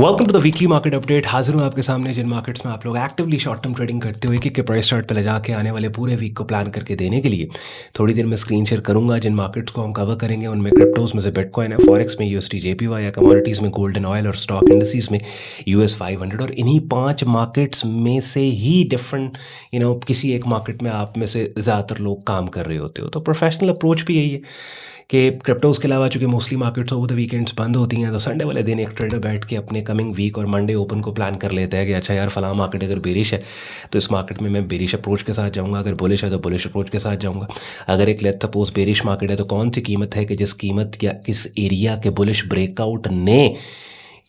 Welcome to the weekly market update. हाजिर हूँ आपके सामने जिन मार्केट्स में आप लोग एक्टिवली शॉर्ट टर्म ट्रेडिंग करते हो, एक एक के प्राइस चार्ट पे ले जाके आने वाले पूरे वीक को प्लान करके देने के लिए थोड़ी देर में स्क्रीन शेयर करूंगा। जिन मार्केट्स को हम कवर करेंगे उनमें क्रिप्टोज में से बिटकॉइन है, फॉरेक्स में यूएसडी जेपीवाई, या कमोडिटीज़ में गोल्ड एंड ऑयल और स्टॉक इंडस्ट्रीज में यूएस 500। और इन्हीं 5 मार्केट्स में से ही डिफरेंट किसी एक मार्केट में आप में से ज़्यादातर लोग काम कर रहे होते हो। तो प्रोफेशनल अप्रोच भी यही है कि क्रिप्टोज़ के अलावा चूँकि mostly markets over the weekends बंद होती हैं, तो संडे वाले दिन एक ट्रेडर बैठ के अपने कमिंग वीक और मंडे ओपन को प्लान कर लेता है कि अच्छा यार फलां मार्केट अगर बेरिश है तो इस मार्केट में मैं बेरिश अप्रोच के साथ जाऊंगा, अगर बुलिश है तो बुलिश अप्रोच के साथ जाऊंगा। अगर एक लेट्स सपोज बेरिश मार्केट है तो कौन सी कीमत है कि जिस कीमत या किस एरिया के बुलिश ब्रेकआउट ने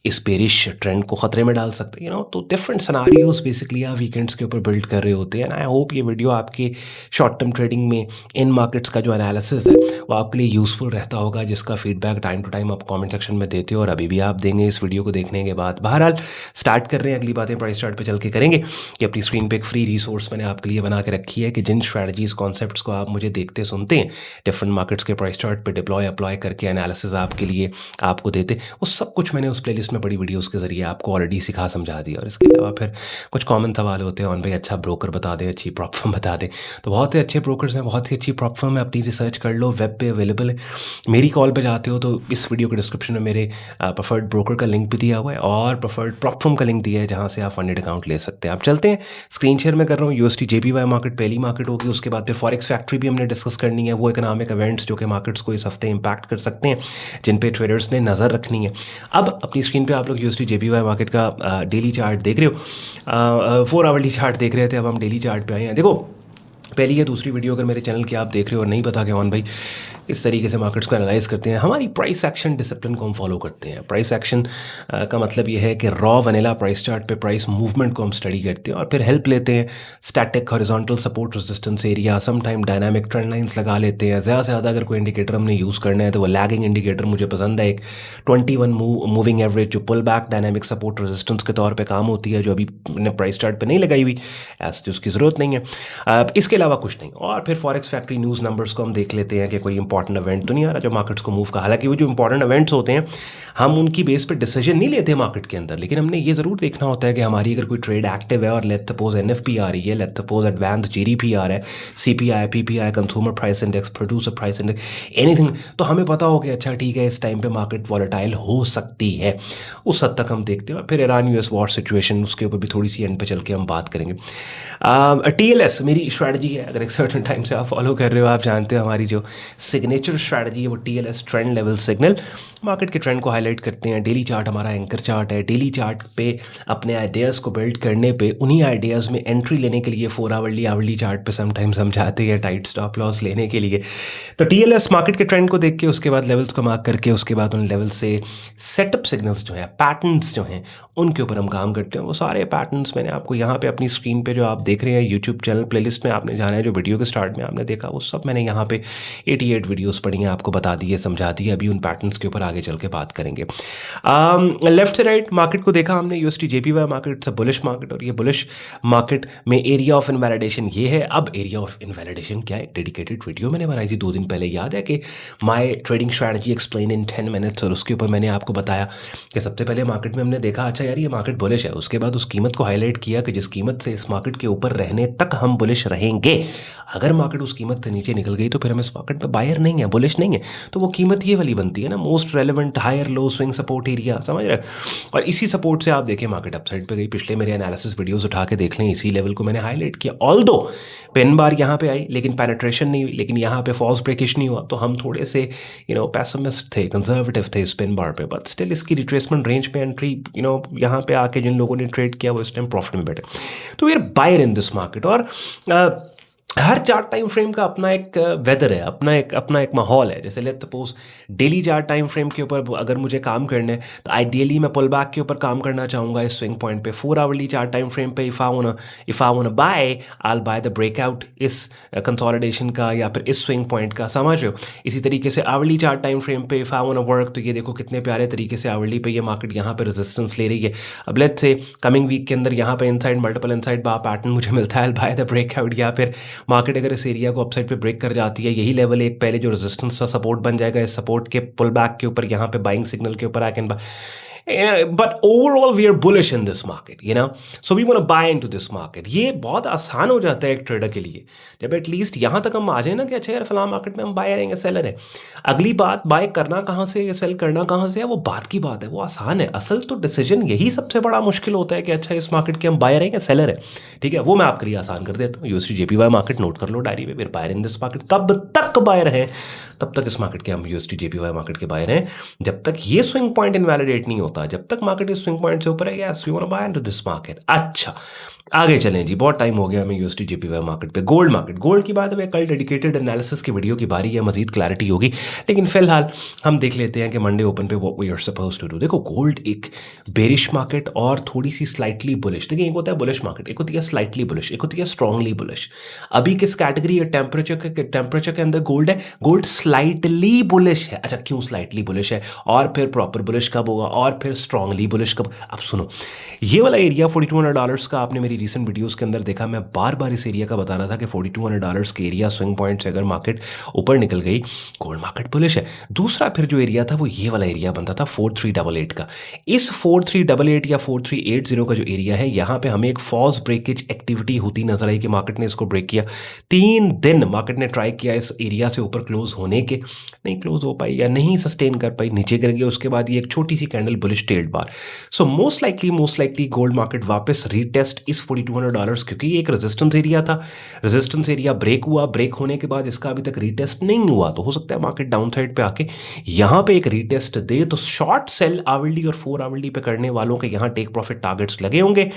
इस बेरिश ट्रेंड को ख़तरे में डाल सकते हैं। तो डिफरेंट सिनारियोज बेसिकली आप वीकेंड्स के ऊपर बिल्ड कर रहे होते हैं। एंड आई होप ये वीडियो आपके शॉर्ट टर्म ट्रेडिंग में इन मार्केट्स का जो एनालिसिस है वो आपके लिए यूज़फुल रहता होगा, जिसका फीडबैक टाइम टू टाइम आप कमेंट सेक्शन में देते हो और अभी भी आप देंगे इस वीडियो को देखने के बाद। बहरहाल स्टार्ट कर रहे हैं, अगली बातें प्राइस चार्ट पर चल के करेंगे कि अपनी स्क्रीन पर एक फ्री रिसोर्स मैंने आपके लिए बना के रखी है कि जिन स्ट्रैटेजीज़ कॉन्सेप्ट्स को आप मुझे देखते सुनते हैं डिफरेंट मार्केट्स के प्राइस चार्ट पर डिप्लॉय अप्लॉय करके एनालिसिस आपके लिए आपको देते, वो सब कुछ मैंने उस प्लेलिस्ट में बड़ी वीडियोज़ के जरिए आपको ऑलरेडी सिखा समझा दिया। और इसके अलावा फिर कुछ कॉमन सवाल होते हैं, भाई अच्छा ब्रोकर बता दे, अच्छी प्रॉप फर्म बता दे। तो बहुत ही अच्छे ब्रोकर्स हैं, बहुत ही अच्छी प्रॉप फर्म है, अपनी रिसर्च कर लो, वेब पे अवेलेबल है। मेरी कॉल पे जाते हो तो इस वीडियो के डिस्क्रिप्शन में मेरे प्रेफर्ड ब्रोकर का लिंक भी दिया हुआ है और प्रेफर्ड प्रॉप फर्म का लिंक दिया है जहाँ से आप फंडेड अकाउंट ले सकते हैं। आप चलते हैं, स्क्रीन शेयर में कर रहा हूँ। यूएसडी जेपीवाई मार्केट पहली मार्केट होगी, उसके बाद फिर फॉरेक्स फैक्ट्री भी हमने डिस्कस करनी है, वो इकोनॉमिक इवेंट्स जो कि मार्केट्स को इस हफ्ते इंपैक्ट कर सकते हैं, जिन पे ट्रेडर्स ने नज़र रखनी है। अब अपनी स्क्रीन पे आप लोग यूएसडी जेपीवाई मार्केट का डेली चार्ट देख रहे हो, 4 आवरली चार्ट देख रहे थे, अब हम डेली चार्ट पे आए हैं। देखो पहली या दूसरी वीडियो अगर मेरे चैनल की आप देख रहे हो और नहीं पता कि ऑन भाई इस तरीके से मार्केट्स को एनालाइज करते हैं, हमारी प्राइस एक्शन डिसिप्लिन को हम फॉलो करते हैं। प्राइस एक्शन का मतलब ये है कि रॉ वनीला प्राइस चार्ट पे प्राइस मूवमेंट को हम स्टडी करते हैं और फिर हेल्प लेते हैं static horizontal support resistance area, some time dynamic trend lines लगा लेते हैं। ज़्यादा से ज़्यादा अगर कोई इंडिकेटर हमने यूज़ करना है तो वो लैगिंग इंडिकेटर मुझे पसंद है, एक 21 मूविंग एवरेज जो pull back dynamic support resistance के तौर पर काम होती है, जो अभी मैंने प्राइस चार्ट पर नहीं लगाई हुई, ऐसे उसकी ज़रूरत नहीं है। इसके अलावा कुछ नहीं। और फिर फॉरेक्स फैक्ट्री न्यूज़ नंबर्स को हम देख लेते हैं कि कोई इंपॉर्टेंट इवेंट तो नहीं आ रहा जो मार्केट्स को मूव का। हालांकि वो जो इंपॉर्टेंट इवेंट्स होते हैं हम उनकी बेस पे डिसीजन नहीं लेते मार्केट के अंदर, लेकिन हमने ये ज़रूर देखना होता है कि हमारी अगर कोई ट्रेड एक्टिव है और लेट्स सपोज एनएफपी आ रही है, लेट्स सपोज एडवांस जीडीपी आ रहा है, CPI, PPI, consumer price index, producer price index, anything, तो हमें पता हो कि अच्छा ठीक है इस टाइम पे मार्केट वॉलेटाइल हो सकती है। उस हद तक हम देखते हैं। और फिर ईरान यूएस वॉर सिचुएशन, उसके ऊपर भी थोड़ी सी एंड पे चल के हम बात करेंगे। टीएलएस मेरी स्ट्रैटेजी है, अगर एक सर्टन टाइम से आप फॉलो कर रहे हो आप जानते हो हमारी जो सिग्नेचर स्ट्रैटेजी है वो TLS, trend level signal. Market के ट्रेंड को हाईलाइट करते हैं। डेली चार्ट हमारा एंकर चार्ट है। डेली चार्ट पे अपने आइडियाज़ को बिल्ड करने पे उन्हीं आइडियाज़ में एंट्री लेने के लिए 4 आवरली चार्ट पे समटाइम्स हम जाते हैं टाइट स्टॉप लॉस लेने के लिए। तो टीएलएस मार्केट के ट्रेंड को देख के उसके बाद लेवल्स को मार्क करके उसके बाद उन लेवल से सेटअप सिग्नल्स जो है, पैटर्न्स जो हैं, उनके ऊपर हम काम करते हैं। वो सारे पैटर्न्स मैंने आपको यहाँ पे अपनी स्क्रीन पे जो आप देख रहे हैं यूट्यूब चैनल प्लेलिस्ट में आपने जाना है, जो वीडियो के स्टार्ट में आपने देखा वो सब मैंने यहाँ पे 88 वीडियोस पढ़ी हैं, आपको बता दी है, समझा दी है। अभी उन पैटर्न्स के ऊपर आगे चल के बात करेंगे। लेफ्ट से राइट मार्केट को देखा हमने, यूएसडी जेपीवाई मार्केट से बुलिश मार्केट, और ये बुलिश मार्केट में एरिया ऑफ इनवैलिडेशन ये है। अब एरिया ऑफ इनवैलिडेशन क्या है, एक डेडिकेटेड वीडियो मैंने बनाई थी 2 दिन पहले, याद है कि my trading strategy explain in 10 minutes, और उसके ऊपर मैंने आपको बताया कि सबसे पहले मार्केट में हमने देखा अच्छा यार ये मार्केट बुलिश है, उसके बाद उस कीमत को हाईलाइट किया कि जिस कीमत से इस मार्केट के ऊपर रहने तक हम बुलिश रहेंगे। अगर मार्केट उस कीमत से नीचे निकल गई तो फिर हम इस मार्केट में बायर नहीं है, बुलिश नहीं है। तो वो कीमत ये वाली बनती है ना, most relevant higher low swing support area, समझ रहे। और इसी सपोर्ट से आप देखें मार्केट अपसाइड पे गई। पिछले मेरे एनालिसिस वीडियोस उठा के देख लें, इसी लेवल को मैंने हाईलाइट किया। ऑल्दो पेन बार यहाँ पे आई लेकिन पेनिट्रेशन नहीं हुई, लेकिन यहाँ पे फॉल्स ब्रेकिश नहीं हुआ, तो हम थोड़े से पैसिमिस्ट थे, कंजर्वेटिव थे इस पेन बार पे। बट स्टिल इसकी रिट्रेसमेंट रेंज पे एंट्री यहाँ पे आके जिन लोगों ने ट्रेड किया वो इस टाइम प्रॉफिट में बैठे। तो we are buyer in this market. और हर चार्ट टाइम फ्रेम का अपना एक वेदर है, अपना एक माहौल है। जैसे let's suppose daily chart time frame के ऊपर अगर मुझे काम करना है तो आइडियली मैं पुल बैक के ऊपर काम करना चाहूँगा इस स्विंग पॉइंट पे। 4 आवरली चार्ट टाइम फ्रेम पे if I want bye, I by the breakout इस कंसोलिडेशन का या फिर इस स्विंग पॉइंट का, समझ रहे हो। इसी तरीके से आवरली चार्ट टाइम फ्रेम पे इफ़ आई वांट वर्क, तो ये देखो कितने प्यारे तरीके से आवरली पे ये मार्केट यहाँ पे रेजिस्टेंस ले रही है। अब लेट्स से कमिंग वीक के अंदर यहाँ पे inside multiple inside bar pattern मुझे मिलता है, बाय द ब्रेकआउट, या फिर मार्केट अगर इस एरिया को अपसाइड पे ब्रेक कर जाती है, यही लेवल एक पहले जो रेजिस्टेंस था सपोर्ट बन जाएगा, इस सपोर्ट के पुल बैक के ऊपर यहाँ पे बाइंग सिग्नल के ऊपर I can But overall we are bullish in this market, you know, so we want to buy into this market. ये बहुत आसान हो जाता है एक ट्रेडर के लिए जब एटलीस्ट यहाँ तक हम आ जाए ना कि अच्छा यार फलां मार्केट में हम बायर रहेंगे, सेलर है। अगली बात बाय करना कहाँ से, सेल करना कहाँ से है, वो बात की बात है, वो आसान है। असल तो डिसीजन यही सबसे बड़ा मुश्किल होता है कि अच्छा इस मार्केट के हम बायर हैं या सेलर है, ठीक है, वो मैं आपके लिए आसान कर देता हूँ। यूएसडी जेपीवाई मार्केट नोट कर लो डायरी में, फिर बायर इन दिस मार्केट। कब तक बायर है? तब तक इस मार्केट के हम यूएसडी जेपीवाई मार्केट के बायर हैं जब तक ये स्विंग पॉइंट इनवैलिडेट नहीं होता, जब तक मार्केट इस स्विंग पॉइंट से ऊपर है। Yes we want to buy into this market. अच्छा आगे चलें जी, बहुत टाइम हो गया हमें यूएसडी जेपीवाई मार्केट पे। गोल्ड मार्केट, गोल्ड की बात है, कल डेडिकेटेड एनालिसिस की वीडियो की बारी है, मजीद क्लैरिटी होगी, लेकिन फिलहाल हम देख लेते हैं कि मंडे ओपन पे what we are supposed to do. देखो गोल्ड एक बेरिश मार्केट और थोड़ी सी स्लाइटली बुलिश। देखिए एक होता है बुलिश मार्केट, एक होती है स्लाइटली बुलिश, एक होती है स्ट्रांगली बुलिश। अभी किस कैटेगरी या टेम्परेचर के अंदर गोल्ड है? गोल्ड स्लाइटली बुलिश है। अच्छा क्यों स्लाइटली बुलिश है, और फिर प्रॉपर बुलिश कब होगा, और फिर स्ट्रांगली बुलिश कब? अब सुनो, ये वाला एरिया $4200 का आपने मेरी रीसेंट वीडियोस के अंदर देखा, मैं बार बार इस एरिया का बता रहा था कि $4200 के एरिया स्विंग पॉइंट से अगर मार्केट ऊपर निकल गई, गोल्ड मार्केट बुलिश है। दूसरा फिर जो एरिया था वो ये वाला एरिया बनता था 4388 का। इस 4388 या 4380 का जो एरिया है, यहाँ पे हमें एक फॉल्स ब्रेकेज एक्टिविटी होती नजर आई कि मार्केट ने इसको ब्रेक किया। 3 दिन मार्केट ने ट्राई किया इस एरिया से ऊपर क्लोज होने के, नहीं क्लोज हो पाई या नहीं सस्टेन कर पाई, नीचे गिर गया। उसके बाद ये एक छोटी सी candle bullish tailed bar. So most likely gold market वापस रीटेस्ट इस $4200, क्योंकि ये एक रेजिस्टेंस एरिया था, रेजिस्टेंस एरिया ब्रेक हुआ, ब्रेक होने के बाद इसका अभी तक रीटेस्ट नहीं हुआ, तो हो सकता है मार्केट डाउन साइड पे आके यहाँ पे एक रीटेस्ट दे। तो शॉर्ट सेल आवरली और 4 आवरली पे करने वालों के यहाँ टेक प्रॉफिट टारगेट्स लगे होंगे।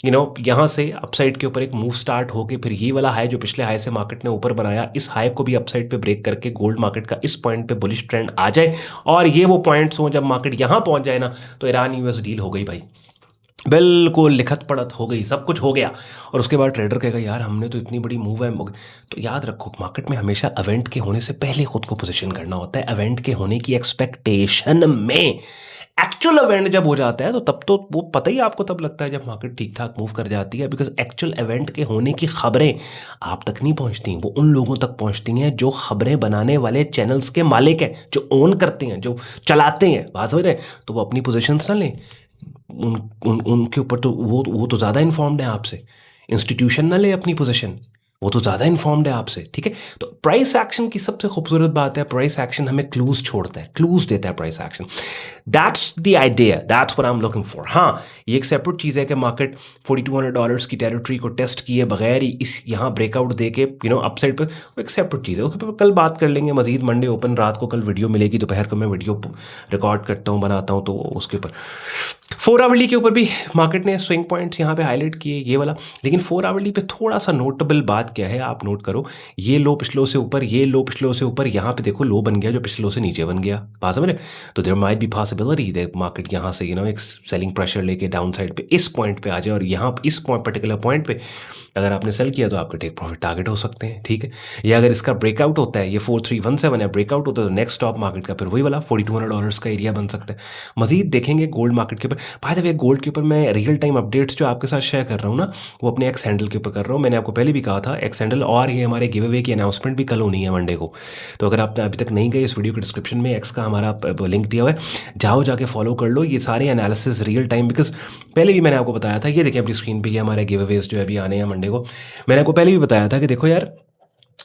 यू नो यहाँ से अपसाइड के ऊपर एक मूव स्टार्ट होके फिर ये वाला हाई जो पिछले हाई से मार्केट ने ऊपर बनाया, इस हाई को भी अपसाइड पे ब्रेक करके गोल्ड मार्केट का इस पॉइंट पे बुलिश ट्रेंड आ जाए, और ये वो पॉइंट्स हो जब मार्केट यहाँ पहुंच जाए ना, तो ईरान यूएस डील हो गई भाई, बिल्कुल लिखत पढ़त हो गई, सब कुछ हो गया। और उसके बाद ट्रेडर कहेगा यार हमने तो इतनी बड़ी मूव है। तो याद रखो मार्केट में हमेशा इवेंट के होने से पहले खुद को पोजीशन करना होता है, इवेंट के होने की एक्सपेक्टेशन में। एक्चुअल इवेंट जब हो जाता है तो तब तो वो पता ही आपको तब लगता है जब मार्केट ठीक ठाक मूव कर जाती है, बिकॉज एक्चुअल इवेंट के होने की खबरें आप तक नहीं पहुंचती, वो उन लोगों तक पहुंचती हैं जो खबरें बनाने वाले चैनल्स के मालिक हैं, जो ओन करते हैं, जो चलाते हैं। बात समझ रहे हैं? तो वो अपनी पोजीशंस ना लें, उनके ऊपर तो वो तो ज़्यादा इन्फॉर्म्ड है आपसे। इंस्टीट्यूशन ना ले अपनी पोजीशन, वो तो ज़्यादा इन्फॉर्म्ड है आपसे, ठीक है। तो प्राइस एक्शन की सबसे खूबसूरत बात है, प्राइस एक्शन हमें क्लूज छोड़ता है, क्लूज देता है price action. That's the idea, that's what I am looking for. हाँ ये एक सेपरेट चीज़ है कि मार्केट $4200 की टेरिटरी को टेस्ट किए बगैर ही इस यहाँ ब्रेकआउट दे के अपसाइड पर, वो एक सेपरेट चीज़ है, उसके ऊपर कल बात कर लेंगे मजीद। मंडे ओपन रात को कल वीडियो मिलेगी, दोपहर को मैं वीडियो रिकॉर्ड करता हूँ, बनाता हूँ, तो उसके ऊपर 4 आवरली के ऊपर भी मार्केट ने स्विंग पॉइंट्स यहाँ पे हाईलाइट किए, ये वाला। लेकिन 4 आवरली पे थोड़ा सा नोटेबल बात क्या है, आप नोट करो, ये लो पिछलों से ऊपर, ये लो पिछलों से ऊपर, यहाँ पे देखो लो बन गया जो पिछलों से नीचे बन गया, बात समझ रहे? तो there might be possibility that market यहाँ से एक सेलिंग प्रेशर लेके डाउन साइड पे इस पॉइंट पे आ जाए, और यहाँ इस पर्टिकुलर पॉइंट पे अगर आपने सेल किया तो आपके टेक प्रॉफिट टारगेट हो सकते हैं, ठीक है। या अगर इसका ब्रेकआउट होता है, ये 4317 है, ब्रेकआउट होता है तो नेक्स्ट स्टॉप मार्केट का फिर वही वाला $4200 का एरिया बन सकता है। मजीद देखेंगे गोल्ड मार्केट के ऊपर। बाय द वे गोल्ड के ऊपर मैं रियल टाइम अपडेट्स जो आपके साथ शेयर कर रहा हूँ ना, वो अपने एक्स हैंडल के ऊपर कर रहा हूँ। मैंने आपको पहले भी कहा था एक्स हैंडल, और ये हमारे गिव अवे की अनाउंसमेंट भी कल होनी है मंडे को। तो अगर आप अभी तक नहीं गए, इस वीडियो के डिस्क्रिप्शन में एक्स का हमारा लिंक दिया हुआ है, जाओ जाके फॉलो कर लो। ये सारे एनालिसिस रियल टाइम, बिकॉज पहले भी मैंने आपको बताया था, ये देखिए अपनी स्क्रीन पर, ये हमारे गिव अवेज जो अभी आने हैं मंडे को। मैंने आपको पहले भी बताया था कि देखो यार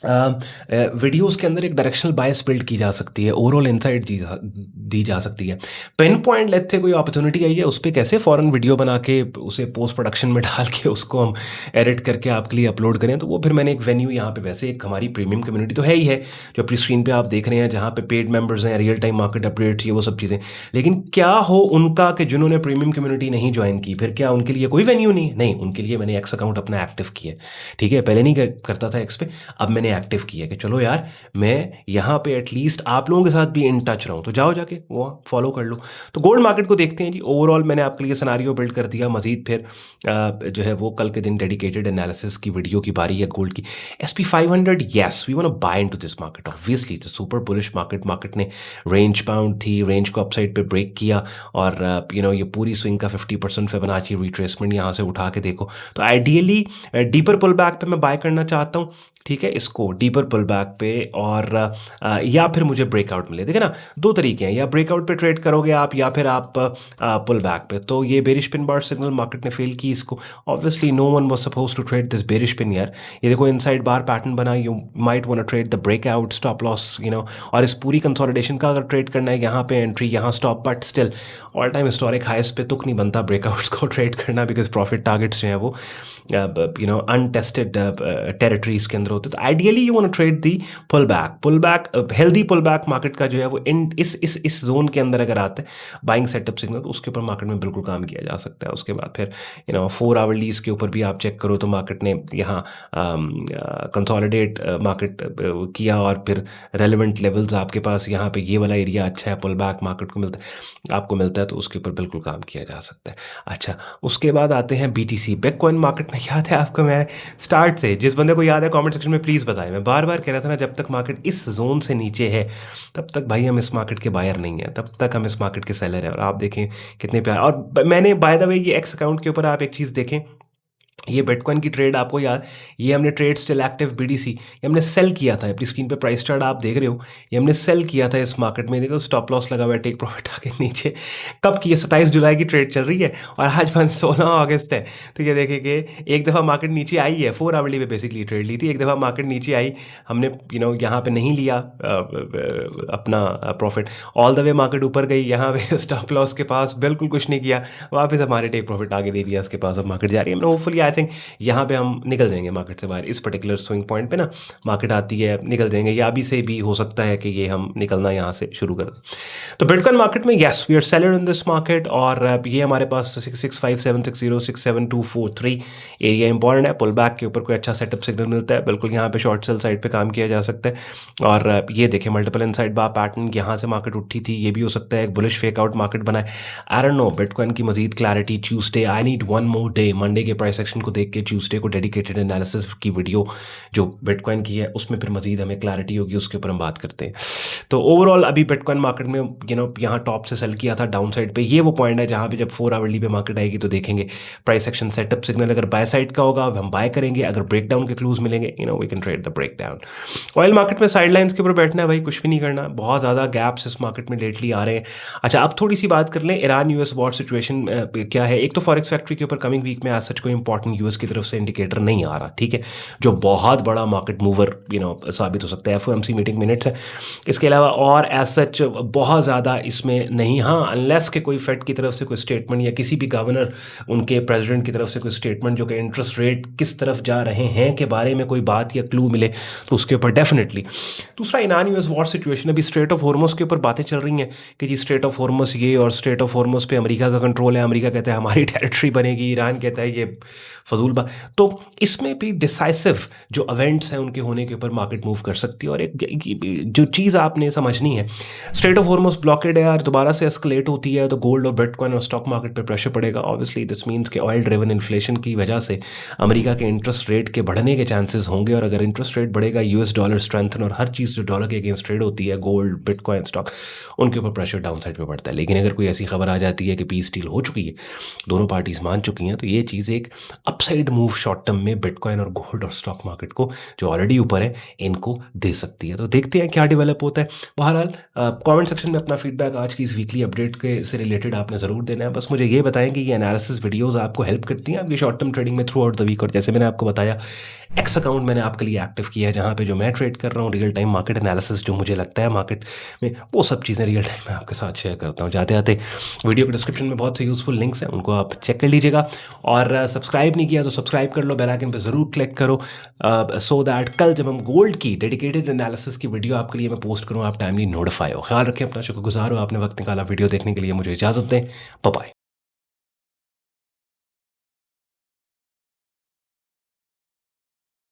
वीडियोस के अंदर एक डायरेक्शनल बायस बिल्ड की जा सकती है, ओवरऑल इनसाइट दी जा सकती है। पिन पॉइंट लेट से कोई अपॉर्चुनिटी आई है, उस पर कैसे फ़ौरन वीडियो बना के उसे पोस्ट प्रोडक्शन में डाल के उसको हम एडिट करके आपके लिए अपलोड करें, तो वो फिर मैंने एक वेन्यू यहाँ पे, वैसे एक हमारी प्रीमियम कम्युनिटी तो है ही है जो अपनी स्क्रीन पे आप देख रहे हैं, जहाँ पे पेड मेंबर्स हैं, रियल टाइम मार्केट अपडेट्स, ये वो सब चीज़ें। लेकिन क्या हो उनका कि जिन्होंने प्रीमियम कम्युनिटी नहीं ज्वाइन की, फिर क्या उनके लिए कोई वेन्यू नहीं? उनके लिए मैंने एक्स अकाउंट अपना एक्टिव किया, ठीक है। पहले नहीं करता था एक्स पे, अब मैंने एक्टिव किया कि चलो यार मैं यहाँ पे एटलीस्ट आप लोगों के साथ भी इन टच रहूँ, तो जाओ जाके वो फॉलो कर लो। तो गोल्ड मार्केट को देखते हैं जी। ओवरऑल मैंने आपके लिए सिनारियो बिल्ड कर दिया, मजीद फिर जो है वो कल के दिन डेडिकेटेड एनालिसिस की वीडियो की बारी है गोल्ड की। SP500, yes we want to buy into this market, obviously it's a super bullish market. Market ने रेंज बाउंड थी, रेंज को अपसाइड पे ब्रेक किया, और ये पूरी स्विंग का 50% फिबोनाची रिट्रेसमेंट यहाँ से उठा के देखो, तो आइडियली डीपर पुल बैक पे मैं बाय करना चाहता हूँ, ठीक है। इसको इसको डीपर पुल बैक पे और या फिर मुझे ब्रेकआउट मिले। देखिए ना, दो तरीके हैं, या ब्रेकआउट पे ट्रेड करोगे आप या फिर आप पुल बैक पे। तो ये bearish pin bar signal market ने फेल की इसको। Obviously no one was suppose to trade this bearish pin यार। ये देखो इनसाइड बार पैटर्न बना, you might want to trade the breakout, stop loss और इस पूरी कंसोलिडेशन का अगर ट्रेड करना है, यहाँ पे एंट्री, यहाँ stop, but still all time historic highs पे तुक नहीं बनता ब्रेकआउट्स को ट्रेड करना, बिकॉज प्रॉफिट टारगेट्स जो है वो अनटेस्टेड टेरिटरीज के अंदर होते। तो ideally you want to trade the pull back healthy pull back market का जो है वो इस जोन के अंदर अगर आते हैं बाइंग सेटअप सिग्नल, तो उसके ऊपर मार्केट में बिल्कुल काम किया जा सकता है। उसके बाद फिर 4 आवरलीज के ऊपर भी आप चेक करो तो मार्केट ने यहाँ कंसोलिडेट मार्केट किया और फिर रेलिवेंट लेवल्स आपके पास यहाँ पे ये वाला एरिया अच्छा है, पुल बैक मार्केट को आपको मिलता है, तो उसके ऊपर बिल्कुल काम किया जा सकता है। अच्छा, उसके बाद आते हैं BTC बिटकॉइन मार्केट में। याद है आपको, मैं स्टार्ट से, जिस बंदे को याद है कमेंट सेक्शन में प्लीज़ बताएं, मैं बार बार कह रहा था ना, जब तक मार्केट इस जोन से नीचे है तब तक भाई हम इस मार्केट के बायर नहीं है, तब तक हम इस मार्केट के सेलर हैं। और आप देखें कितने प्यार, और मैंने बाय द वे ये एक्स अकाउंट के ऊपर आप एक चीज़ देखें, ये बिटकॉइन की ट्रेड आपको याद, ये हमने ट्रेड स्टिल एक्टिव BDC, ये हमने सेल किया था। अपनी स्क्रीन पे प्राइस चार्ट आप देख रहे हो, ये हमने सेल किया था इस मार्केट में। देखो स्टॉप लॉस लगा हुआ है, टेक प्रॉफिट आगे नीचे। कब की, 27 जुलाई की ट्रेड चल रही है और आज 16 अगस्त है। तो ये देखें कि एक दफ़ा मार्केट नीचे आई है, 4 आवरली पे बेसिकली ट्रेड ली थी, एक दफ़ा मार्केट नीचे आई, हमने यहाँ पे नहीं लिया अपना profit, all the way market ऊपर गई, यहाँ पे स्टॉप लॉस के पास बिल्कुल कुछ नहीं किया, वापस हमारे टेक प्रॉफिट आगे दे दिया, उसके पास अब मार्केट जा रही है। होपफुली आई थिंक यहाँ पे हम निकल जाएंगे मार्केट से बाहर, इस पर्टिकुलर स्विंग पॉइंट पे ना मार्केट आती है, निकल जाएंगे, या अभी से भी हो सकता है कि ये हम निकलना यहाँ से शुरू कर दें। तो बिटकॉइन मार्केट में yes we are seller in this market, और ये हमारे पास 665,760 67243 एरिया इंपॉर्टेंट है। पुल बैक के ऊपर कोई अच्छा सेटअप सिग्नल मिलता है, बिल्कुल यहाँ पे शॉर्ट सेल साइड पे काम किया जा सकता है। और ये देखें मल्टीपल इनसाइड बार पैटर्न, यहाँ से मार्केट उठी थी, ये भी हो सकता है एक बुलिश फेक आउट मार्केट बनाए। आई डोंट नो, बिटकॉइन की मजीद clarity Tuesday, I need one more day, Monday के प्राइस एक्शन को देख के ट्यूसडे को डेडिकेटेड एनालिसिस की वीडियो जो बिटकॉइन की है उसमें फिर मजीद हमें क्लैरिटी होगी, उसके ऊपर हम बात करते हैं। तो ओवरऑल अभी बिटकॉइन मार्केट में यहाँ टॉप से सेल किया था डाउन साइड पे, ये वो पॉइंट है जहाँ पे जब 4 आवरली पे मार्केट आएगी तो देखेंगे प्राइस एक्शन सेटअप सिग्नल अगर बाय साइड का होगा हम बाय करेंगे, अगर ब्रेकडाउन के क्लूज मिलेंगे we can trade the breakdown. Oil market में साइडलाइंस के ऊपर बैठना है भाई, कुछ भी नहीं करना, बहुत ज़्यादा गैप्स इस मार्केट में लेटली आ रहे हैं। अच्छा, अब थोड़ी सी बात कर लें ईरान US वॉर सिचुएशन क्या है। एक तो फॉरेक्स फैक्ट्री के ऊपर कमिंग वीक में आज सच कोई इंपॉर्टेंट US की तरफ से इंडिकेटर नहीं आ रहा, ठीक है, जो बहुत बड़ा मार्केट मूवर साबित हो सकता है। FOMC मीटिंग मिनट्स है, इसके अलावा और एज सच बहुत ज़्यादा इसमें नहीं। हाँ, अनलेस के कोई फेड की तरफ से कोई स्टेटमेंट या किसी भी गवर्नर उनके प्रेसिडेंट की तरफ से कोई स्टेटमेंट जो कि इंटरेस्ट रेट किस तरफ जा रहे हैं के बारे में कोई बात या क्लू मिले तो उसके ऊपर डेफिनेटली। दूसरा, ईरान US वॉर सिचुएशन, अभी स्ट्रेट ऑफ हॉर्मुज़ के ऊपर बातें चल रही हैं कि जी स्ट्रेट ऑफ हॉर्मुज़ ये, और स्ट्रेट ऑफ हॉर्मुज़ पे अमेरिका का कंट्रोल है, अमेरिका कहता है हमारी टेरिटरी बनेगी, ईरान कहता है ये फजूल बात। तो इसमें भी डिसाइसिव जो इवेंट्स हैं उनके होने के ऊपर मार्केट मूव कर सकती है। और एक जो चीज़ आपने समझनी है, स्ट्रेट ऑफ हॉर्मुज़ ब्लॉकेड है यार, दोबारा से एस्केलेट होती है तो गोल्ड और बिटकॉइन और स्टॉक मार्केट पे प्रेशर पड़ेगा। ऑब्वियसली दिस मीन्स कि ऑयल ड्रिवन इन्फ्लेशन की वजह से अमेरिका के इंटरेस्ट रेट के बढ़ने के चांसेस होंगे, और अगर इंटरेस्ट रेट बढ़ेगा US डॉलर स्ट्रेंथन, और हर चीज़ जो डॉलर के अगेंस्ट ट्रेड होती है, गोल्ड बिटकॉइन स्टॉक, उनके ऊपर प्रेशर डाउन साइड पे पड़ता है। लेकिन अगर कोई ऐसी खबर आ जाती है कि पीस डील हो चुकी है, दोनों पार्टीज मान चुकी हैं, तो ये चीज़ एक अपसाइड मूव शॉर्ट टर्म में बिटकॉइन और गोल्ड और स्टॉक मार्केट को जो ऑलरेडी ऊपर है इनको दे सकती है। तो देखते हैं क्या डेवलप होता है। बहरहाल कमेंट सेक्शन में अपना फीडबैक आज की इस वीकली अपडेट के से रिलेटेड आपने ज़रूर देना है। बस मुझे ये बताएं कि ये एनालिसिस वीडियोस आपको हेल्प करती हैं आपकी शॉर्ट टर्म ट्रेडिंग में थ्रू आउट द वीक। और जैसे मैंने आपको बताया, एक्स अकाउंट मैंने आपके लिए एक्टिव किया है, जहाँ पे जो मैं ट्रेड कर रहा हूँ, रियल टाइम मार्केट एनालिसिस जो मुझे लगता है मार्केट में, वो सब चीज़ें रियल टाइम में आपके साथ शेयर करता हूँ। जाते आते वीडियो के डिस्क्रिप्शन में बहुत से यूजफुल लिंक्स हैं, उनको आप चेक कर लीजिएगा। और सब्सक्राइब नहीं किया तो सब्सक्राइब कर लो, बेल आइकन पे ज़रूर क्लिक करो, सो दैट कल जब हम गोल्ड की डेडिकेटेड एनालिसिस की वीडियो आपके लिए मैं पोस्ट करूँ आप टाइमली नोटिफाई हो। ख्याल रखें अपना, शुक्रगुजार हो आपने वक्त निकाला वीडियो देखने के लिए। मुझे इजाज़त दें, बाय बाय।